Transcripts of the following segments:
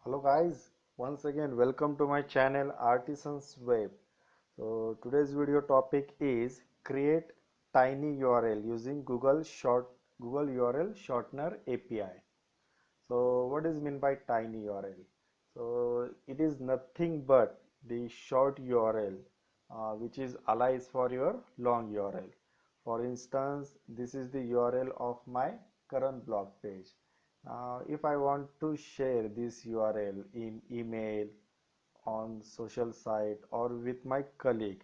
Hello guys, once again welcome to my channel Artisans Web. So today's video topic is create tiny URL using Google URL Shortener API. So what is meant by tiny URL? So it is nothing but the short URL which is allies for your long URL. For instance, this is the URL of my current blog page. Now, if I want to share this URL in email, on social site or with my colleague,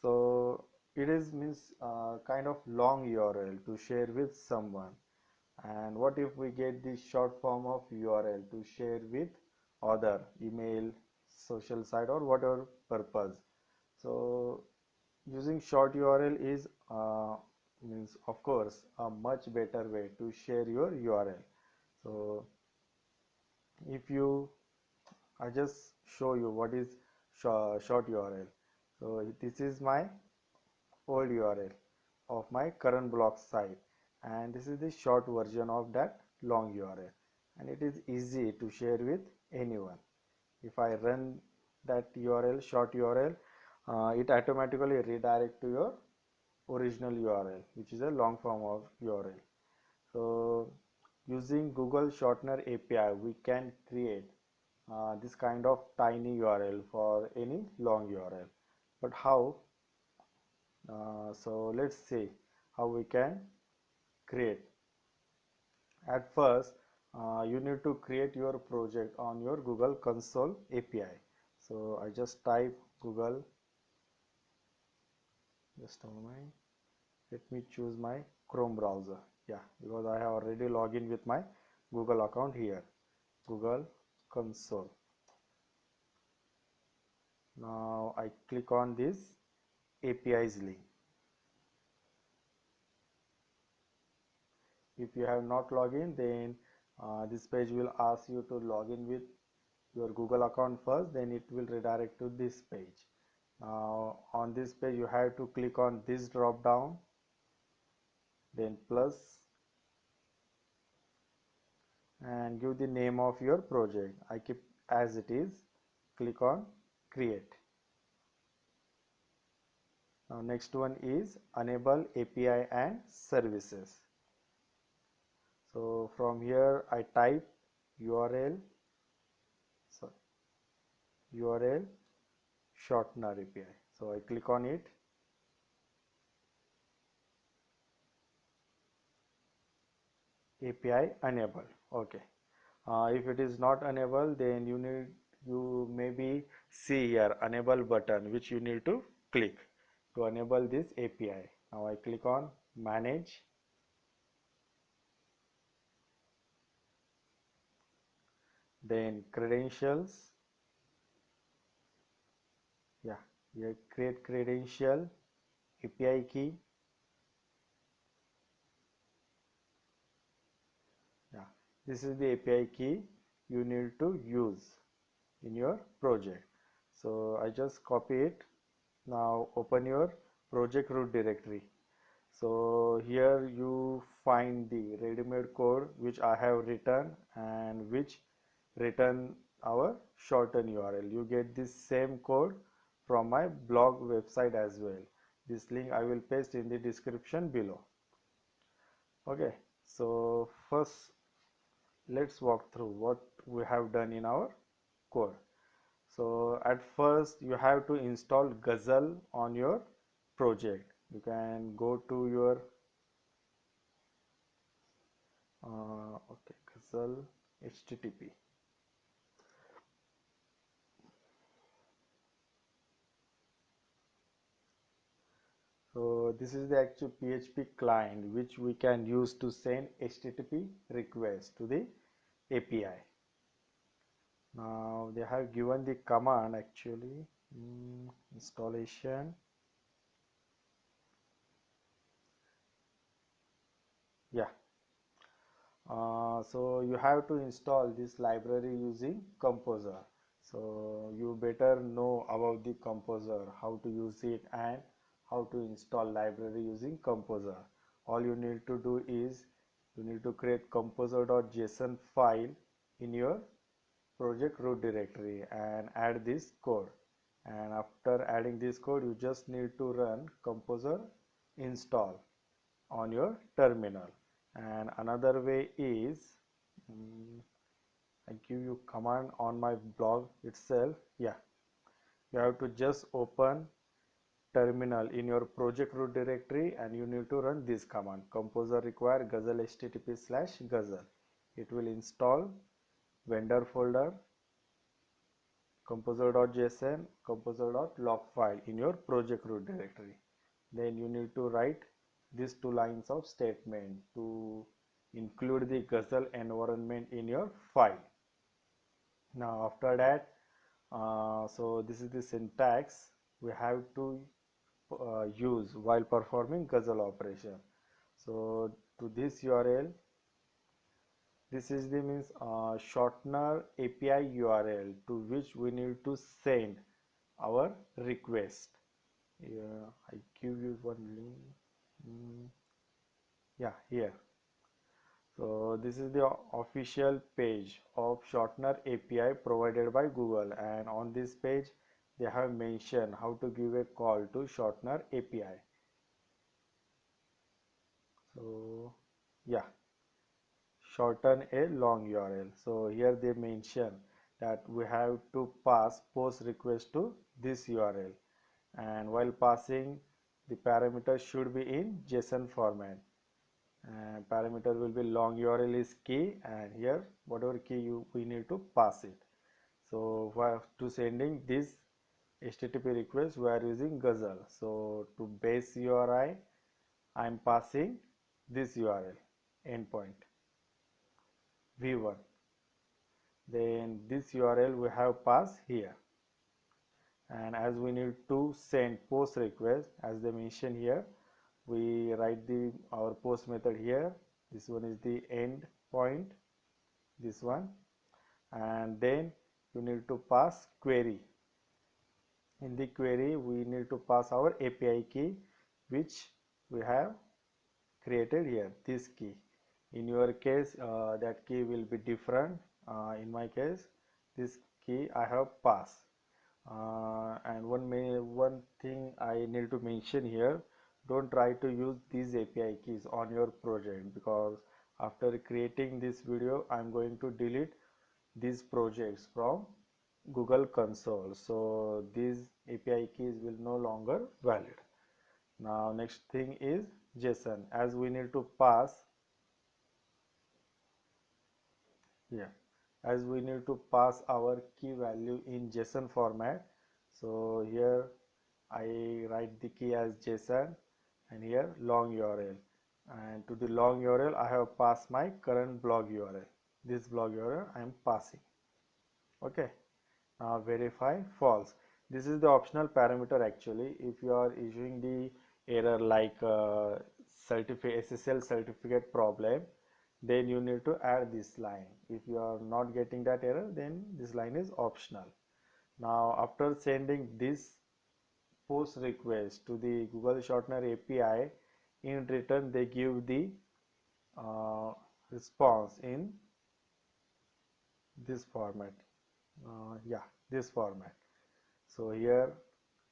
so it is means kind of long URL to share with someone. And what if we get the short form of URL to share with other email, social site or whatever purpose? So using short URL is means of course a much better way to share your URL. So if you I just show you what is short URL. So this is my old URL of my current blog site, and this is the short version of that long URL, and it is easy to share with anyone. If I run that URL short URL, it automatically redirect to your original URL, which is a long form of URL. So using Google Shortener API, we can create this kind of tiny URL for any long URL. But how? So let's see how we can create. At first, you need to create your project on your Google Console API. So I just type Google, just a moment. Let me choose my Chrome browser. Yeah, because I have already logged in with my Google account here. Google Console. Now I click on this API's link. If you have not logged in, then this page will ask you to log in with your Google account first, then it will redirect to this page. Now on this page you have to click on this drop down, then plus, and give the name of your project. I keep as it is. Click on create. Now next one is enable API and services. So from here I type URL, sorry, URL shortener API. So I click on it. API enabled. Okay. If it is not enabled, then you maybe see here enable button which you need to click to enable this API. Now I click on manage, then credentials. Yeah, here create credential, API key. Yeah, this is the API key you need to use in your project. So I just copy it. Now open your project root directory. So here you find the ready-made code which I have written and which written our shorten URL. You get this same code from my blog website as well. This link I will paste in the description below. Okay, so first let's walk through what we have done in our code. So at first you have to install Ghazal on your project. You can go to your okay, Ghazal HTTP. So this is the actual PHP client which we can use to send HTTP request to the API. Now they have given the command actually installation. Yeah. So you have to install this library using Composer. So you better know about the Composer, how to use it and how to install library using Composer. All you need to do is you need to create composer.json file in your project root directory and add this code. And after adding this code, you just need to run composer install on your terminal. And another way is I give you command on my blog itself. Yeah, you have to just open terminal in your project root directory and you need to run this command composer require guzzle http/guzzle. It will install vendor folder composer.json composer.log file in your project root directory. Then you need to write these two lines of statement to include the guzzle environment in your file. Now after that, so this is the syntax we have to use while performing guzzle operation. So to this URL, this is the means shortener API URL to which we need to send our request. Yeah, I give you one link. Yeah, here. So this is the official page of Shortener API provided by Google, and on this page they have mentioned how to give a call to Shortener API. So yeah, shorten a long URL. So here they mention that we have to pass post request to this URL, and while passing the parameter should be in JSON format. Parameter will be long URL is key, and here whatever key we need to pass it. So for to sending this HTTP request we are using Guzzle. So to base URI I am passing this URL endpoint v1. Then this URL we have passed here, and as we need to send post request as they mention here, we write the our post method here. This one is the end point, this one, and then you need to pass query. In the query we need to pass our API key which we have created here, this key. In your case that key will be different. In my case this key I have passed. And one thing I need to mention here, don't try to use these API keys on your project, because after creating this video I'm going to delete these projects from Google console, so these API keys will no longer valid. Now next thing is JSON. As we need to pass, yeah, as we need to pass our key value in JSON format, so here I write the key as JSON and here long URL, and to the long URL I have passed my current blog URL. This blog URL I am passing. Okay, now verify false. This is the optional parameter actually. If you are issuing the error like SSL certificate problem, then you need to add this line. If you are not getting that error, then this line is optional. Now after sending this post request to the Google Shortener API, in return they give the uh, response in this format. Yeah, this format. So here,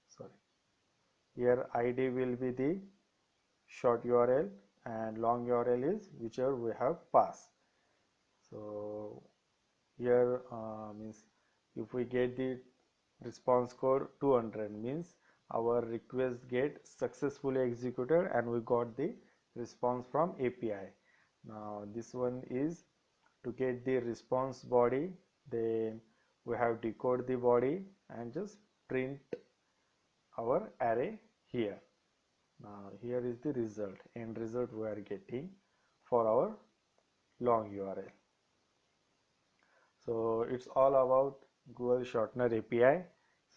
sorry, here ID will be the short URL and long URL is whichever we have passed. So here means if we get the response code 200 means our request get successfully executed and we got the response from API. Now this one is to get the response body, then we have decode the body and just print our array here. Now here is the result, end result we are getting for our long URL. So it's all about Google Shortener API.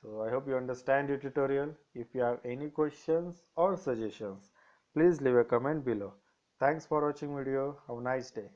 So I hope you understand the tutorial. If you have any questions or suggestions, please leave a comment below. Thanks for watching video. Have a nice day.